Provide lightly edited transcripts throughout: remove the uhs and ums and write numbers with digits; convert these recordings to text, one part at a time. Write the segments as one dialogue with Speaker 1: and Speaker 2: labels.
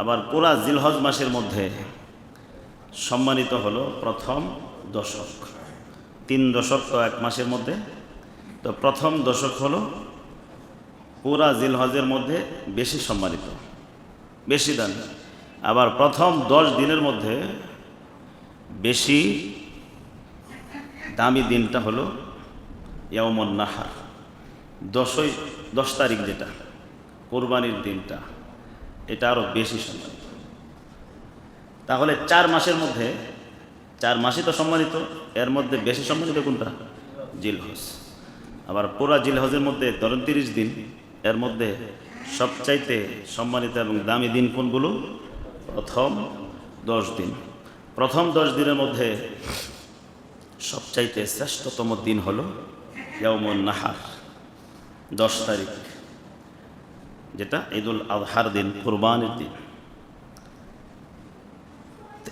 Speaker 1: আবার পুরা জিলহজ মাসের মধ্যে সম্মানিত হলো প্রথম দশক। 3 দশক তো এক মাসের মধ্যে, তো প্রথম দশক হলো পুরা জিলহজের মধ্যে বেশি সম্মানিত, বেশি দান। আবার প্রথম 10 দিনের মধ্যে বেশি দামি দিনটা হলো ইয়াউমুন নাহার, 10 তারিখ, যেটা কোরবানির দিনটা, এটা আরও বেশি সম্মানিত। তাহলে 4 মাসের মধ্যে, 4 মাসই তো সম্মানিত, এর মধ্যে বেশি সম্মানিত কোনটা? জিলহজ। আবার পুরা জিলহজের মধ্যে ধরেন 30 দিন, এর মধ্যে সবচাইতে সম্মানিত এবং দামি দিন কোনগুলো? প্রথম 10 দিন। প্রথম 10 দিনের মধ্যে সবচাইতে শ্রেষ্ঠতম দিন হলো ইয়াউমুন নাহার, 10 তারিখ, যেটা ঈদুল আযহার দিন, কুরবানির দিন।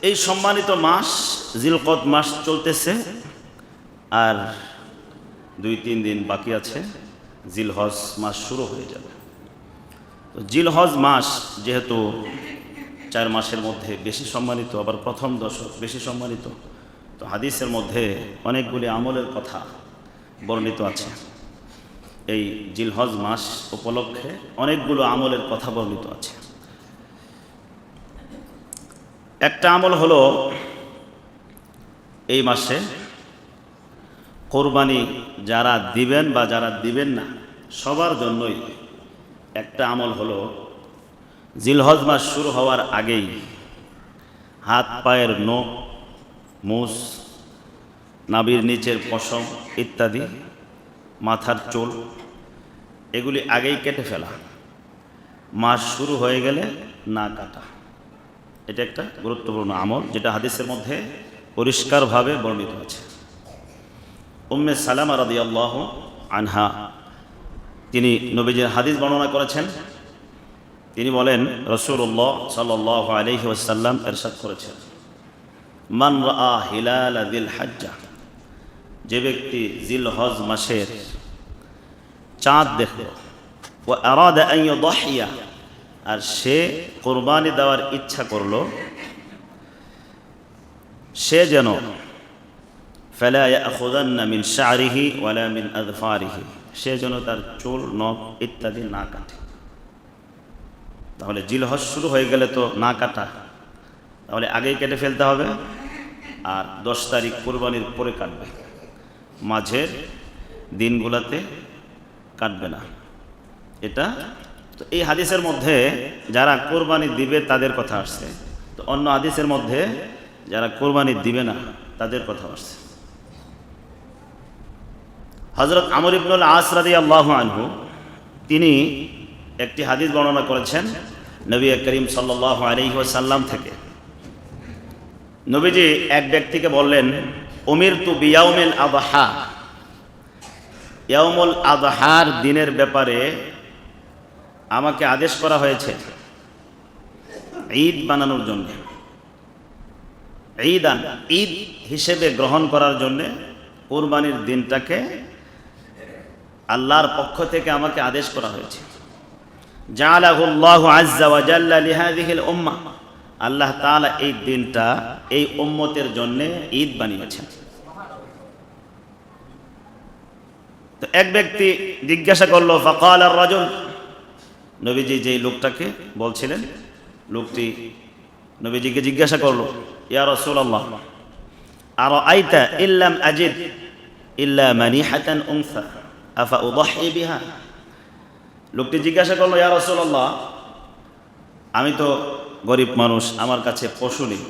Speaker 1: এই সম্মানিত মাস জিলকদ মাস চলতেছে, আর 2-3 দিন বাকি আছে, জিলহজ মাস শুরু হয়ে যাবে। তো জিলহজ মাস যেহেতু 4 মাসের মধ্যে বেশি সম্মানিত, আবার প্রথম দশক বেশি সম্মানিত, তো হাদিসের মধ্যে অনেকগুলি আমলের কথা বর্ণিত আছে। এই জিলহজ মাস উপলক্ষে অনেকগুলো আমলের কথা বর্ণিত আছে। একটা আমল হলো এই মাসে কোরবানি যারা দিবেন বা যারা দিবেন না সবার জন্যই একটা আমল হলো জিলহজ মাস শুরু হওয়ার আগেই হাত পায়ের নখ, মুছ, নাভির নিচের পশম ইত্যাদি, মাথার চুল, এগুলি আগেই কেটে ফেলা, মাস শুরু হয়ে গেলে না কাটা। এটা একটা গুরুত্বপূর্ণ আমল, যেটা হাদিসের মধ্যে পরিষ্কারভাবে বর্ণিত আছে। উম্মে সালামা রাদিয়াল্লাহু আনহা তিনি নবীজির হাদিস বর্ণনা করেছেন। তিনি বলেন, রাসূলুল্লাহ সাল্লাল্লাহু আলাইহি ওয়াসাল্লাম ইরশাদ করেছেন, মান রাআ হিলাল যিল হজ্জা, যে ব্যক্তি জিলহজ মাসের চাঁদ দেখল, ওয়া আরাদা আন ইউদহিয়া, আর সে কোরবানি দেওয়ার ইচ্ছা করলো, সে যেন ফালা ইয়াখুযান্না মিন শা'রিহি ওয়ালা মিন আযফারিহি, সে যেন তার চুল, নখ ইত্যাদি না কাটে। তাহলে জিলহজ শুরু হয়ে গেলে তো না কাটা, তাহলে আগেই কেটে ফেলতে হবে, আর 10 তারিখ কোরবানির পরে কাটবে, মাঝের দিনগুলোতে কাটবে না। এটা তো এই হাদিসের মধ্যে যারা কোরবানি দিবে তাদের কথা আসছে, তো অন্য হাদিসের মধ্যে যারা কোরবানি দিবে না তাদের কথা আসছে। হযরত আমর ইবনুল আস রাদিয়াল্লাহু আনহু তিনি একটি হাদিস বর্ণনা করেছেন নবী করিম সাল্লাল্লাহু আলাইহি ওয়াসাল্লাম থেকে। নবীজি এক ব্যক্তিকে বললেন, উমিরতু বিয়াউমিল আযহা, ইয়াউমুল আযহার দিনের ব্যাপারে আমাকে আদেশ করা হয়েছে ঈদ বানানোর জন্য, ঈদান, ঈদ হিসেবে গ্রহণ করার জন্য কুরবানির দিনটাকে আল্লাহর পক্ষ থেকে আমাকে আদেশ করা হয়েছে। জাআলাহুল্লাহু আযজা ওয়া জাল্লা লিহাযিহিল উম্মাহ, আল্লাহ তাআলা এই দিনটা এই উম্মতের জন্য ঈদ বানিয়েছেন। তো এক ব্যক্তি জিজ্ঞাসা করলো, ফাকাল আর-রাজুল, নবীজি যেই লোকটাকে বলছিলেন, লোকটি নবীজিকে জিজ্ঞাসা করলো, ইয়া রাসূলুল্লাহ, আরাআইতা ইল্লাম আজিদ ইল্লা মানিহাতান উনসা আফা উদহি বিহা। লোকটি জিজ্ঞাসা করলো, ইয়া রাসূলুল্লাহ, আমি তো গরিব মানুষ, আমার কাছে পশু নেই,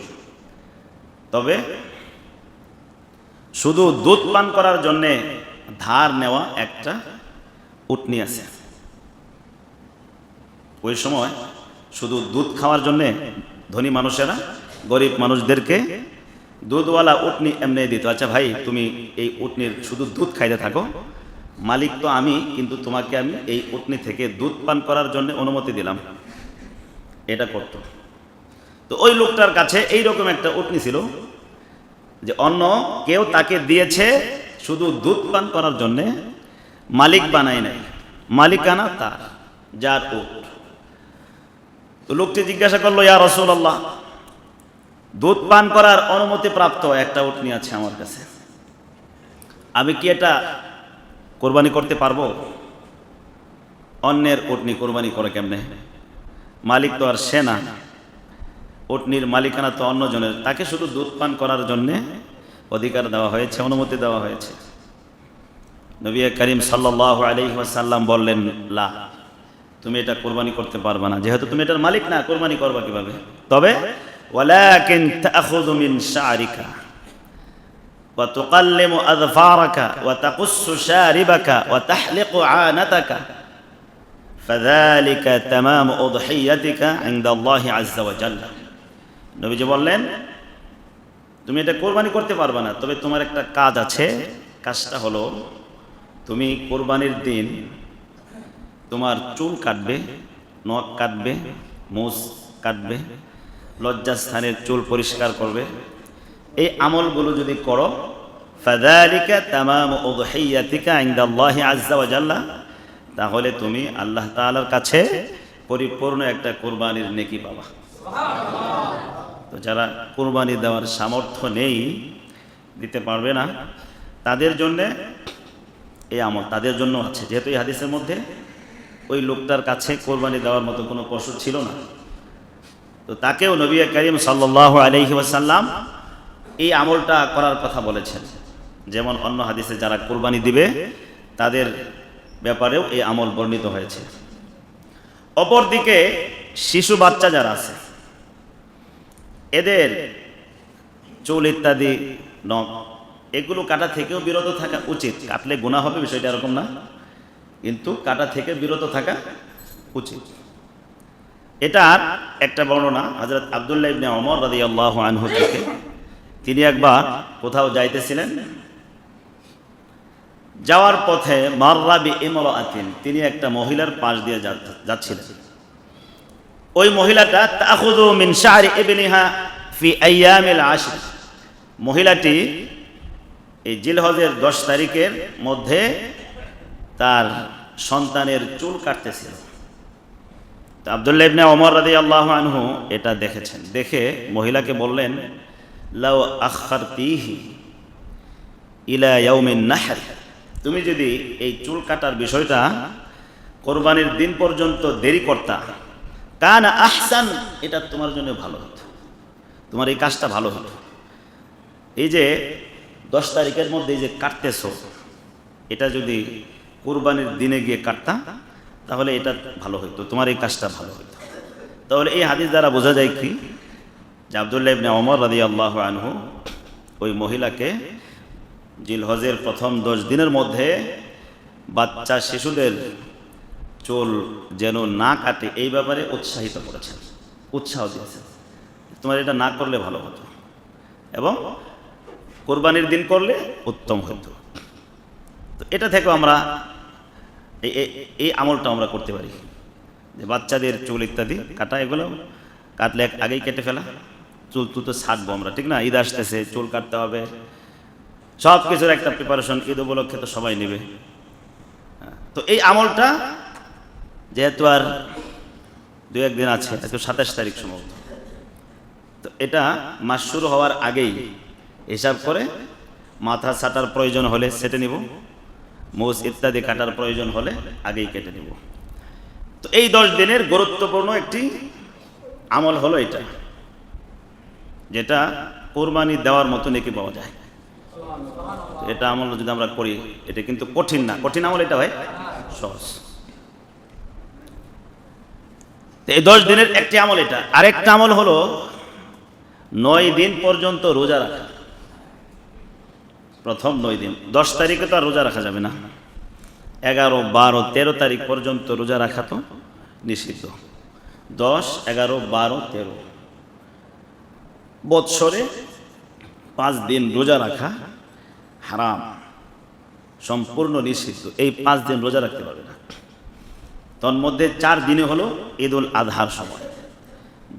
Speaker 1: তবে শুধু দুধ পান করার জন্যে ধার নেওয়া একটা উটনি আছে। ওই সময় শুধু দুধ খাওয়ার জন্যে ধনী মানুষেরা গরিব মানুষদেরকে দুধওয়ালা উটনি এমনি দিত। আচ্ছা ভাই, তুমি এই উটনির শুধু দুধ খাইতে থাকো, মালিক তো আমি, কিন্তু তোমাকে আমি এই উটনি থেকে দুধ পান করার জন্য অনুমতি দিলাম। এটা করত। তো ওই লোকটার কাছে এইরকম একটা উটনি ছিল, যে অন্য কেউ তাকে দিয়েছে শুধু দুধ পান করার জন্যে, মালিক বানায় নাই, মালিকানা তার, যার উট। তো লোকটি জিজ্ঞাসা করলো, ইয়া রাসূলুল্লাহ, দুধ পান করার অনুমতি প্রাপ্ত একটা উটনি আছে আমার কাছে, আমি কি এটা কোরবানি করতে পারবো? অন্যের উটনি কোরবানি করে কেমনে? মালিক তো আর সে না, উটনির মালিকানা তো অন্যজনের, তাকে শুধু দুধ পান করার জন্যে অধিকার দেওয়া হয়েছে, অনুমতি দেওয়া হয়েছে। নবী করিম সাল্লাল্লাহু আলাইহি ওয়াসাল্লাম বললেন, লা, তুমি এটা কোরবানি করতে পারবে না, যেহেতু তুমি এটার মালিক না, কোরবানি করবা কিভাবে? তবে ওয়ালাকিন তাখুযু মিন শা'রিকা ওয়া তুকাল্লিমু আযফারাকা ওয়া তাকুসসু শারিবাকা ওয়া তাহলিকু আনাতাকা ফাযালিকা তামামু উযহিয়াতিকা ইনদাল্লাহি আযজা ওয়া জাল্লা। নবীজি বললেন, তুমি এটা কোরবানি করতে পারবে না, তবে তোমার একটা কাজ আছে। কাজটা হলো, তুমি কোরবানির দিন তোমার চুল কাটবে, নখ কাটবে, মুছ কাটবে, লজ্জাস্থানের চুল পরিষ্কার করবে। এই আমলগুলো যদি করো, ফাযালিকা তামামু উযহিয়াতিকা ইনদাল্লাহি আযজা ওয়া জাল্লা, তাহলে তুমি আল্লাহ তাআলার কাছে পরিপূর্ণ একটা কোরবানির নেকি পাবা। তো যারা কোরবানি দেওয়ার সামর্থ্য নেই, দিতে পারবে না, তাদের জন্যে এই আমল তাদের জন্য আছে। যেহেতু এই হাদিসের মধ্যে ওই লোকটার কাছে কোরবানি দেওয়ার মতো কোনো পশু ছিল না, তো তাকেও নবী করিম সাল্লাল্লাহু আলাইহি ওয়াসাল্লাম এই আমলটা করার কথা বলেছেন। যেমন অন্য হাদিসে যারা কোরবানি দিবে তাদের ব্যাপারেও এই আমল বর্ণিত হয়েছে। অপরদিকে শিশু বাচ্চা যারা আছে, এদের চুল ইত্যাদি, নখ, এগুলো কাটা থেকেও বিরত থাকা উচিত। কাটলে গুনাহ হবে বিষয়টা এরকম না, কিন্তু কাটা থেকে বিরত থাকা উচিত। এটার একটা বর্ণনা হযরত আব্দুল্লাহ ইবনে ওমর রাদিয়াল্লাহু আনহু থেকে। তিনি একবার কোথাও যাইতেছিলেন, যাওয়ার পথে মাররা বিইমরাআতিন, তিনি একটা মহিলার পাশ দিয়ে যাচ্ছিলেন। ওই মহিলাটা তাখুযু মিন শা'রি ইবনিহা ফি আইয়ামিল আশর, মহিলাটি এই জিলহজের 10 তারিখের মধ্যে তার সন্তানের চুল কাটতেছিল। তো আব্দুল্লাহ ইবনে ওমর রাদিয়াল্লাহু আনহু এটা দেখেছেন, দেখে মহিলাকে বললেন, লাউ আখারতিহি ইলা ইয়াউমিন নাহর, তুমি যদি এই চুল কাটার বিষয়টা কোরবানির দিন পর্যন্ত দেরি করতা, কানা আহসান, এটা তোমার জন্য ভালো হতো, তোমার এই কাজটা ভালো হতো। এই যে 10 তারিখের মধ্যে এই যে কাটতেছো, এটা যদি কুরবানির দিনে গিয়ে কাটতা, তাহলে এটা ভালো হতো, তোমার এই কাজটা ভালো হতো। তাহলে এই হাদিস দ্বারা বোঝা যায় কি, যে আব্দুল্লাহ ইবনে ওমর রাদিয়াল্লাহু আনহু ওই মহিলাকে জিলহজের প্রথম 10 দিনের মধ্যে বাচ্চা শিশুদের চুল যেন না কাটে এই ব্যাপারে উৎসাহিত করেছেন, উৎসাহ দিয়েছেন, তোমার এটা না করলে ভালো হতো এবং কোরবানির দিন করলে উত্তম হতো। তো এটা থেকে আমরা এই আমলটা আমরা করতে পারি, যে বাচ্চাদের চুল ইত্যাদি কাটা, এগুলো কাটলে আগেই কেটে ফেলা। চুল তো ছাড়বো আমরা, ঠিক না? ঈদ আসতেছে, চুল কাটতে হবে, সব কিছুর একটা প্রিপারেশন ঈদ উপলক্ষে তো সবাই নেবে। তো এই আমলটা যেহেতু আর 2-1 দিন আছে, আজকে 27 তারিখ সম্ভবত, তো এটা মাস শুরু হওয়ার আগেই হিসাব করে মাথা ছাটার প্রয়োজন হলে সেটে নিব, মুছ ইত্যাদি কাটার প্রয়োজন হলে আগেই কেটে নিব। তো এই 10 দিনের গুরুত্বপূর্ণ একটি আমল হলো এটা, যেটা কোরবানি দেওয়ার মতো নেকি পাওয়া যায়। এটা আমল যদি আমরা করি, এটা কিন্তু কঠিন না, কঠিন আমল এটা হয় সহজ। এই 10 দিনের একটি আমল এটা। আরেকটা আমল হলো 9 দিন পর্যন্ত রোজা রাখা। প্রথম 9 দিন, 10 তারিখে তো আর রোজা রাখা যাবে না, 11, 12, 13 তারিখ পর্যন্ত রোজা রাখা তো নিষিদ্ধ। 10, 11, 12, 13 বৎসরে 5 দিন রোজা রাখা হারাম, সম্পূর্ণ নিষিদ্ধ। এই 5 দিন রোজা রাখতে পারবে না। তন্মধ্যে 4 দিনে হলো ঈদ উল আজহার সময়,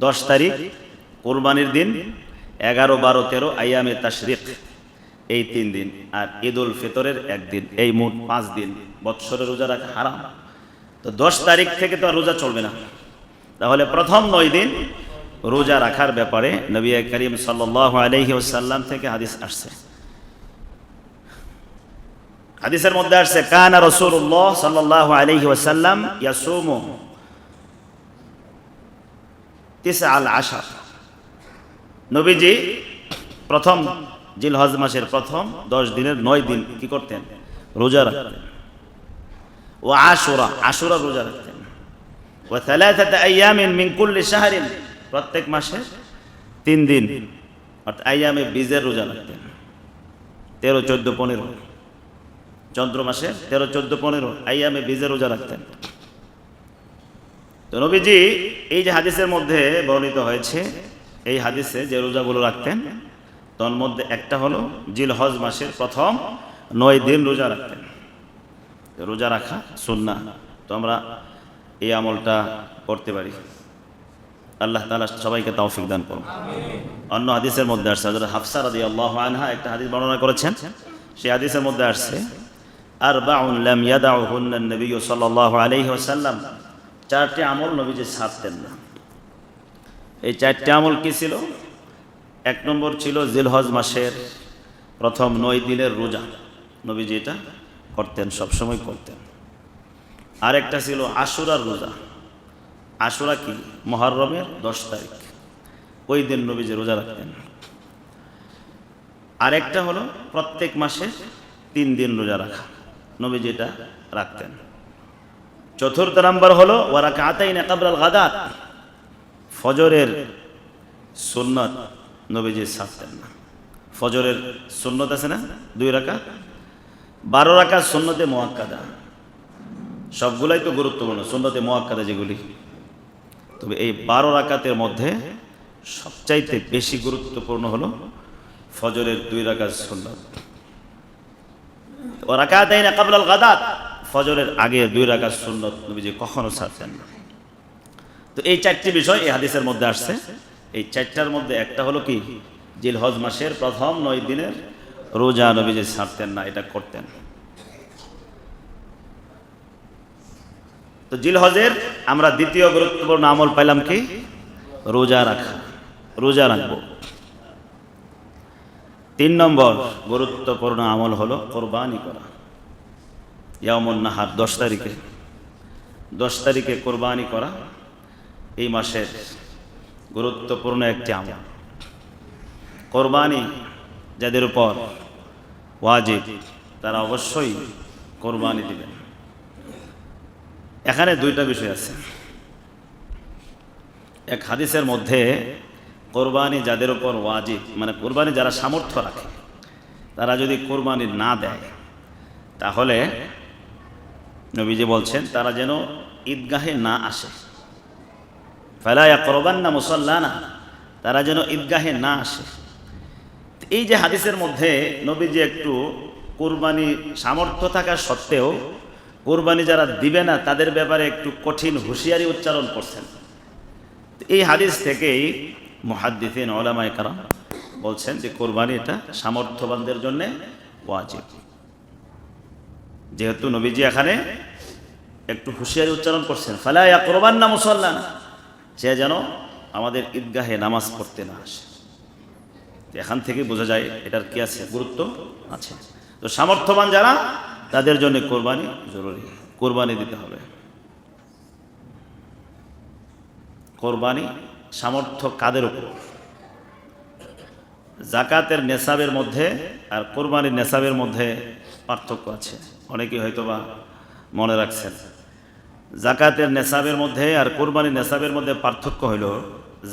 Speaker 1: 10 তারিখ কোরবানির দিন, 11, 12, 13 আইয়ামে তাশরিক, এই 3 দিন, আর ঈদ উল ফিতরের 1 দিন, এই মোট 5 দিন বৎসরে রোজা রাখা হারাম। তো 10 তারিখ থেকে তো আর রোজা চলবে না, তাহলে প্রথম 9 দিন রোজা রাখার ব্যাপারে নবী করিম সাল্লাল্লাহু আলাইহি ওয়াসাল্লাম থেকে হাদিস আসছে। হাদিসের মধ্যে আসছে কানা রাসূলুল্লাহ সাল্লাল্লাহু আলাইহি ওয়াসাল্লাম ইয়াসুমু 9 নবীজি প্রথম জিলহজ মাসের প্রথম 10 দিনের 9 দিন কি করতেন? রোজা রাখতেন। ও আশুরা রোজা রাখতেন। ও 3 আইয়ামিন মিন কুল্লি শাহরিন, প্রত্যেক মাসে 3 দিন অর্থাৎ আইয়ামে বীজের রোজা রাখতেন। 13, 14, 15 চন্দ্র মাসে 13, 14, 15 আইয়ামে বীজের রোজা রাখতেন। তো নবীজি এই যে হাদিসের মধ্যে বর্ণিত হয়েছে, এই হাদিসে যে রোজাগুলো রাখতেন তার মধ্যে একটা হলো জিলহজ মাসের প্রথম 9 দিন রোজা রাখতেন। রোজা রাখা সুন্নাহ, তো আমরা এই আমলটা করতে পারি। আল্লাহ তাআলা সবাইকে তৌফিক দান করুন। অন্য হাদিসের মধ্যে আসছে, হযরত হাফসা রাদিয়াল্লাহু আনহা একটা হাদিস বর্ণনা করেছেন। সেই হাদিসের মধ্যে আসছে আরবাউন লাম ইয়াদাউহুন্না নবী সাল্লাল্লাহু আলাইহি ওয়াসাল্লাম, 4টি আমল নবীজি ছাড়তেন না। এই 4টি আমল কি ছিল? 1 নম্বর ছিল জিলহজ মাসের প্রথম 9 দিনের রোজা, নবীজি এটা করতেন, সবসময় করতেন। আরেকটা ছিল আশুরার রোজা। আশুরা কি? মুহররমের 10 তারিখ, ওই দিন নবীজি রোজা রাখতেন। আরেকটা হলো প্রত্যেক মাসে 3 দিন রোজা রাখা, নবীজি এটা রাখতেন। চতুর্থ নাম্বার হলো ওয়া রাকাতাইন ক্বাবলাল গাদাত, ফজরের সুন্নাত নবীজি ছাড়তেন না। ফজরের সুন্নত আছে না 2 রাকাত, 12 রাকাত সুন্নতে মুআক্কাদা, সবগুলাই তো গুরুত্বপূর্ণ সুন্নতে মুআক্কাদা যেগুলি। তবে এই 12 রাকাতের মধ্যে সবচাইতে বেশি গুরুত্বপূর্ণ হলো ফজরের 2 রাকাত সুন্নাত। ওয়া রাকাতাইন ক্বাবলাল গাদাত, ফজরের আগে 2 রাকাত সুন্নাত নবীজি কখনো ছাড়তেন না। তো এই 4টি বিষয় এই হাদিসের মধ্যে আসছে। এই 4টার মধ্যে একটা হলো কি? জিলহজ মাসের প্রথম 9 দিনের রোজা নবীজি ছাড়তেন না, এটা করতেন। তো জিলহজের আমরা দ্বিতীয় গুরুত্বপূর্ণ আমল পাইলাম কি? রোজা রাখা, রোজা রাখবো। 3 নম্বর গুরুত্বপূর্ণ আমল হলো কোরবানি করা। ইয়াউমুন নাহার 10 তারিখে কোরবানি করা এই মাসের গুরুত্বপূর্ণ একটি আমল। কোরবানি যাদের উপর ওয়াজিব তারা অবশ্যই কোরবানি দিবেন। এখানে 2টা বিষয় আছে। এক হাদিসের মধ্যে কোরবানি যাদের উপর ওয়াজিব, মানে কোরবানি যারা সামর্থ্য রাখে, তারা যদি কোরবানি না দেয় তাহলে নবীজি বলছেন তারা যেন ঈদগাহে না আসে। ফালা ইয়াকরাবান্না মুসাল্লানা, তারা যেন ঈদগাহে না আসে। এই যে হাদিসের মধ্যে নবীজি একটু কোরবানি সামর্থ্য থাকা সত্ত্বেও কোরবানি যারা দিবে না তাদের ব্যাপারে একটু কঠিন হুঁশিয়ারি উচ্চারণ করছেন। এই হাদিস থেকেই মুহাদ্দিসিন উলামায়ে কেরাম বলছেন যে কোরবানি এটা সামর্থ্যবানদের জন্য ওয়াজিব। যেহেতু নবীজি এখানে একটু হুঁশিয়ারি উচ্চারণ করছেন, ফালা ইয়াকরাবান্না মুসাল্লানা, সে যেন আমাদের ঈদগাহে নামাজ পড়তে না আসে। এখান থেকে বোঝা যায় এটার কি আছে, গুরুত্ব আছে। তো সামর্থ্যবান যারা তাদের জন্য কোরবানি জরুরি, কোরবানি দিতে হবে। কোরবানি সামর্থ্য কাদের উপর? জাকাতের নেসাবের মধ্যে আর কোরবানির নেসাবের মধ্যে পার্থক্য আছে, অনেকেই হয়তোবা মনে রাখছেন। জাকাতের নেসাবের মধ্যে আর কোরবানির নেসাবের মধ্যে পার্থক্য হইল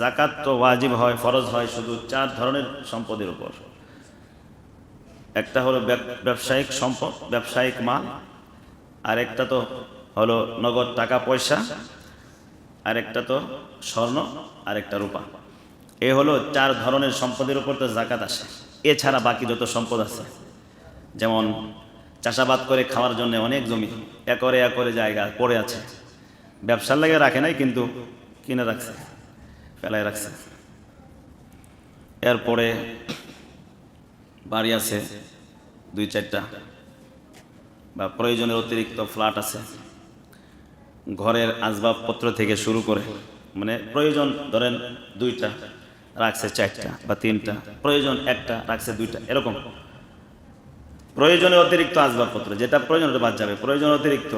Speaker 1: জাকাত তো ওয়াজিব হয়, ফরজ হয় শুধু 4 ধরনের সম্পদের উপর। একটা হলো ব্যবসায়িক সম্পদ, ব্যবসায়িক মাল, আর একটা তো হলো নগদ টাকা পয়সা, আর একটা তো স্বর্ণ, আর একটা রূপা। এ হলো 4 ধরনের সম্পদের উপর তো জাকাত আসে। এছাড়া বাকি যত সম্পদ আছে, যেমন চাষাবাদ করে খাওয়ার জন্য অনেক জমি একরে জায়গা পড়ে আছে, ব্যবসার লাগে রাখে নাই কিন্তু কিনে রাখছে, ফেলায় রাখছে। এরপরে বাড়ি আছে 2-4টা, বা প্রয়োজনের অতিরিক্ত ফ্ল্যাট আছে, ঘরের আসবাবপত্র থেকে শুরু করে মানে প্রয়োজন ধরেন 2টা, রাখছে 4টা বা 3টা, প্রয়োজন 1টা, রাখছে 2টা, এরকম। প্রয়োজনে অতিরিক্ত আসবাবপত্র, যেটা প্রয়োজন ওটা বাদ যাবে। প্রয়োজন অতিরিক্ত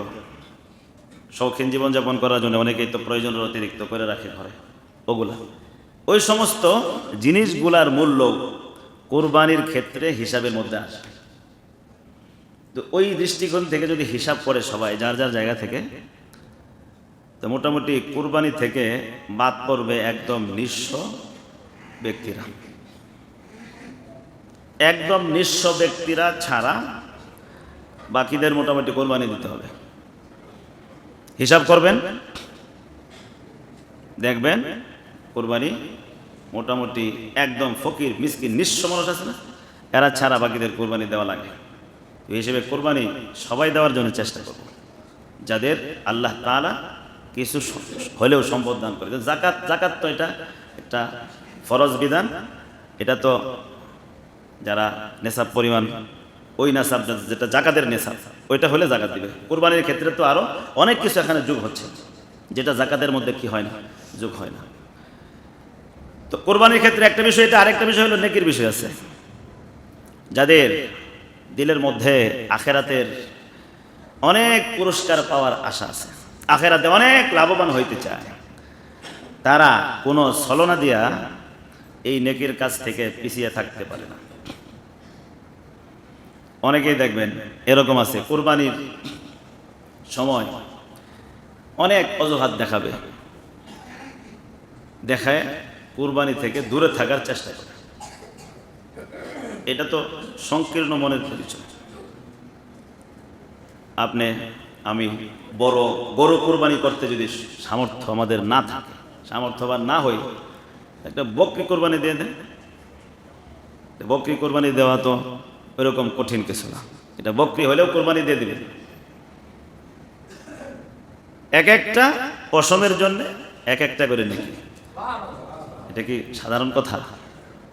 Speaker 1: শৌখিন জীবনযাপন করার জন্য অনেকেই তো প্রয়োজনের অতিরিক্ত করে রাখে ঘরে, ওগুলা, ওই সমস্ত জিনিসগুলার মূল্য কোরবানির ক্ষেত্রে হিসাবের মধ্যে আসে। তো ওই দৃষ্টিকোণ থেকে যদি হিসাব করে সবাই যার যার জায়গা থেকে, তো মোটামুটি কুরবানি থেকে বাদ পড়বে একদম নিঃস্ব ব্যক্তিরা। একদম নিঃস্ব ব্যক্তিরা ছাড়া বাকিদের মোটামুটি কোরবানি দিতে হবে। হিসাব করবেন, দেখবেন কোরবানি মোটামুটি একদম ফকির মিসকিন নিঃস্ব মানুষ আছে না, এরা ছাড়া বাকিদের কোরবানি দেওয়া লাগে। এই হিসেবে কোরবানি সবাই দেওয়ার জন্য চেষ্টা করব, যাদের আল্লাহ তাআলা কিছু হলেও সম্পদ দান করে। জাকাত, জাকাত তো এটা একটা ফরজ বিধান, এটা তো যারা নেশাব পরিমাণ, ওই নেশাব যেটা জাকাতের নেশাব, ওইটা হলে জাকাত দিবে। কোরবানির ক্ষেত্রে তো আরও অনেক কিছু এখানে যোগ হচ্ছে, যেটা জাকাতের মধ্যে কি হয় না, যোগ হয় না। তো কোরবানির ক্ষেত্রে একটা বিষয় এটা, আরেকটা বিষয় হলো নেকির বিষয় আছে। যাদের দিলের মধ্যে আখেরাতের অনেক পুরস্কার পাওয়ার আশা আছে, আখেরাতে অনেক লাভবান হইতে চায়, তারা কোনো ছলনা দিয়া এই নেকির কাজ থেকে পিছিয়ে থাকতে পারে না। অনেকেই দেখবেন এরকম আছে, কোরবানির সময় অনেক অজুহাত দেখাবে, দেখায় কুরবানি থেকে দূরে থাকার চেষ্টা করে। এটা তো সংকীর্ণ মনের পরিচয়। আপনি আমি বড় গরু কোরবানি করতে যদি সামর্থ্য আমাদের না থাকে, সামর্থ্যবান না হই, একটা বকরি কোরবানি দিয়ে দেন। বকরি কোরবানি দেওয়া তো ওইরকম কঠিন কিছু না, এটা বকরি হলেও কোরবানি দিয়ে দিবেন। এক একটা পশমের জন্য এক একটা করে নেকি, এটা কি সাধারণ কথা?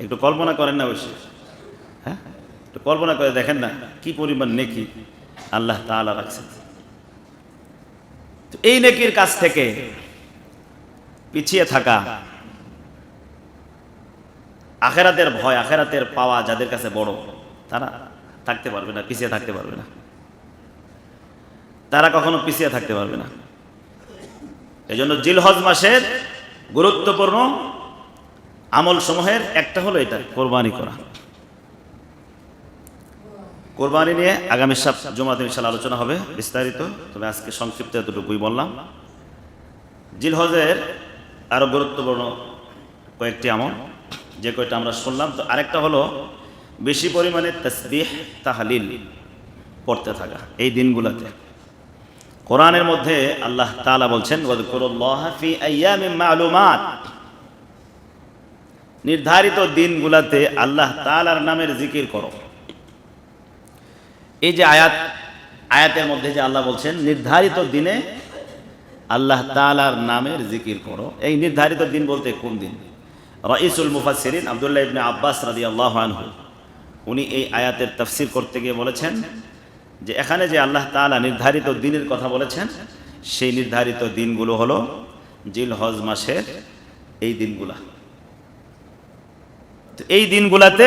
Speaker 1: একটু কল্পনা করেন না অবশ্যই, হ্যাঁ, একটু কল্পনা করে দেখেন না কি পরিমাণ নেকি আল্লাহ তাআলা রাখছেন। এই নেকির কাছ থেকে পিছিয়ে থাকা, আখেরাতের ভয়, আখেরাতের পাওয়া যাদের কাছে বড়, তারা থাকতে পারবে না, পিছিয়ে থাকতে পারবে না, তারা কখনো পিছিয়ে থাকতে পারবে না। এই জন্য জিলহজ মাসের গুরুত্বপূর্ণ আমল সমূহের একটা হলো এটা, কোরবানি করা। কোরবানি নিয়ে আগামী জুমাতে ইনশাআল্লাহ আলোচনা হবে বিস্তারিত, তবে আজকে সংক্ষিপ্ত এতটুকুই বললাম। জিলহজের আরো গুরুত্বপূর্ণ কয়েকটি আমল, যে কয়টা আমরা শুনলাম। তো আরেকটা হলো বেশি পরিমাণে তাসবিহ তাহলিল পড়তে থাকা এই দিনগুলোতে। কোরআনের মধ্যে আল্লাহ তাআলা বলছেন, ওয়াযকুরুল্লাহা ফি আইয়ামিন মা'লুমাত, নির্ধারিত দিনগুলোতে আল্লাহ তাআলার নামের জিকির করো। এই যে আয়াতের মধ্যে যে আল্লাহ বলছেন নির্ধারিত দিনে আল্লাহ তাআলার নামের জিকির করো, এই নির্ধারিত দিন বলতে কোন দিন? রাইসুল মুফাসসিরিন আব্দুল্লাহ ইবনে আব্বাস রাদিয়াল্লাহু আনহু উনি এই আয়াতের তাফসীর করতে গিয়ে বলেছেন যে এখানে যে আল্লাহ তাআলা নির্ধারিত দিনের কথা বলেছেন, সেই নির্ধারিত দিনগুলো হলো জিলহজ মাসের এই দিনগুলা। তো এই দিনগুলাতে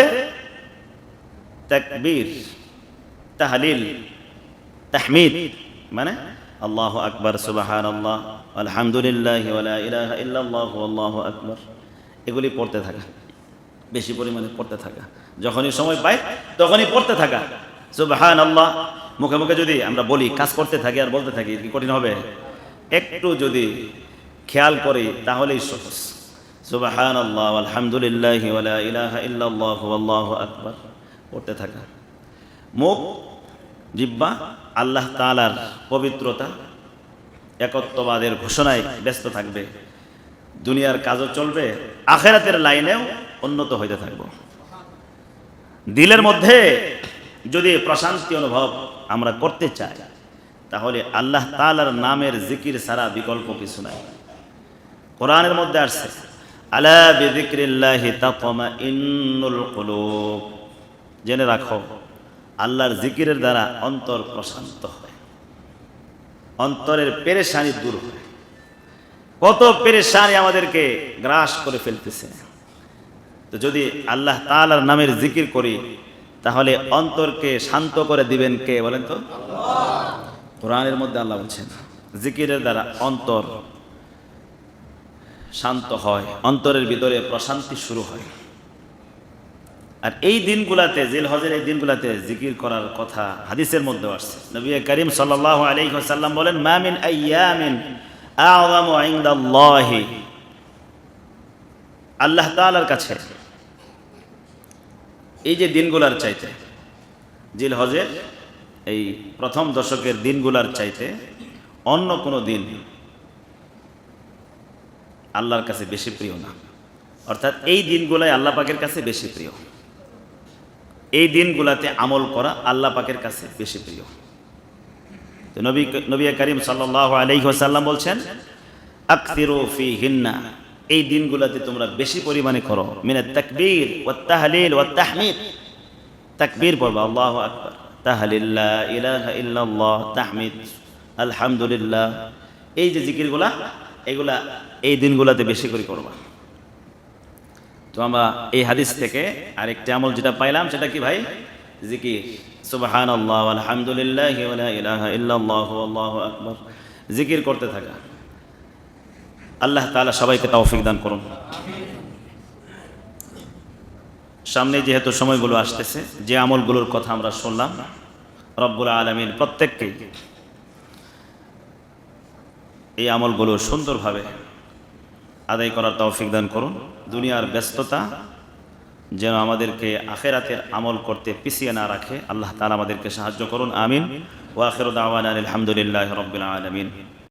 Speaker 1: তাকবীর, তাহলিল, তাহমিদ মানে আল্লাহু আকবার, সুবহানাল্লাহ, আলহামদুলিল্লাহ, ওয়ালা ইলাহা ইল্লাল্লাহু আল্লাহু আকবার, এগুলি পড়তে থাকা, বেশি পরিমাণে পড়তে থাকা। যখনই সময় পাই তখনই পড়তে থাকা। সুবহানাল্লাহ মুখে মুখে যদি আমরা বলি, কাজ করতে থাকি আর বলতে থাকি, কি কঠিন হবে? একটু যদি খেয়াল করি তাহলেই সহজ। সুবহানাল্লাহ, আলহামদুলিল্লাহ, ওয়ালা ইলাহা ইল্লাল্লাহু আল্লাহু আকবার পড়তে থাকা। মুখ, জিহ্বা আল্লাহ তাআলার পবিত্রতা, একত্ববাদের ঘোষণায় ব্যস্ত থাকবে, দুনিয়ার কাজও চলবে, আখিরাতের লাইনেও উন্নত হইতে থাকব। দিলের মধ্যে যদি প্রশান্তি অনুভব আমরা করতে চাই, তাহলে আল্লাহ তাআলার নামের জিকির ছাড়া বিকল্প কিছু নাই। কোরআনের মধ্যে আসছে, আলা বিযিকরিল্লাহি তাতমাইন্নুল কুলুব, জেনে রাখো আল্লাহর জিকিরের দ্বারা অন্তর প্রশান্ত হয়, অন্তরের পেরেশানি দূর হয়। কত পেরেশানি আমাদেরকে গ্রাস করে ফেলতেছে। তো যদি আল্লাহ তাআলার নামের জিকির করি তাহলে অন্তরকে শান্ত করে দিবেন কে বলেন তো? কোরআনের মধ্যে আল্লাহ বলছেন জিকিরের দ্বারা অন্তর শান্ত হয়, অন্তরের ভিতরে প্রশান্তি শুরু হয়। আর এই দিনগুলাতে, জিলহজের এই দিনগুলাতে জিকির করার কথা হাদিসের মধ্যে আসছে। নবী করিম সাল্লাল্লাহু আলাইহি ওয়াসাল্লাম বলেন, মা মিন আইয়ামিন আ'যামু ইনদাল্লাহি, আল্লাহ তাআলার কাছে এই যে দিনগুলার চাইতে, জিলহজের এই প্রথম দশকের দিনগুলার চাইতে অন্য কোনো দিন আল্লাহর কাছে বেশি প্রিয় না। অর্থাৎ এই দিনগুলাই আল্লাহ পাকের কাছে বেশি প্রিয়, এই দিনগুলাতে আমল করা আল্লাহ পাকের কাছে বেশি প্রিয়। তো নবী করিম সাল্লাল্লাহু আলাইহি ওয়াসাল্লাম বলছেন, আকসিরু ফীহিন্না, এই দিনগুলাতে তোমরা বেশি পরিমাণে করো মিনাত তাকবীর ওয়াত তাহলিল ওয়াত তাহমিদ। তাকবীর পড়বা, আল্লাহু আকবার, তাহলিল লা ইলাহা ইল্লাল্লাহ, তাহমিদ আলহামদুলিল্লাহ, এই যে জিকিরগুলা এগুলা এই দিনগুলাতে বেশি করে করবা। তো আমরা এই হাদিস থেকে আরেকটা আমল যেটা পাইলাম সেটা কি ভাই? জিকির, সুবহানাল্লাহ আলহামদুলিল্লাহ ওয়া লা ইলাহা ইল্লাল্লাহ আল্লাহু আকবার, জিকির করতে থাকা। আল্লাহ তাআলা সবাইকে তৌফিক দান করুন। সামনে যেহেতু সময়গুলো আসতেছে, যে আমলগুলোর কথা আমরা শুনলাম, রব্বুল আলামিন প্রত্যেককে এই আমলগুলো সুন্দরভাবে আদায় করার তৌফিক দান করুন। দুনিয়ার ব্যস্ততা যেন আমাদেরকে আখিরাতের আমল করতে পিছিয়ে না রাখে, আল্লাহ তাআলা আমাদেরকে সাহায্য করুন। আমিন। ওয়া আখিরু দাওয়ানা আলহামদুলিল্লাহি রাব্বিল আলামিন।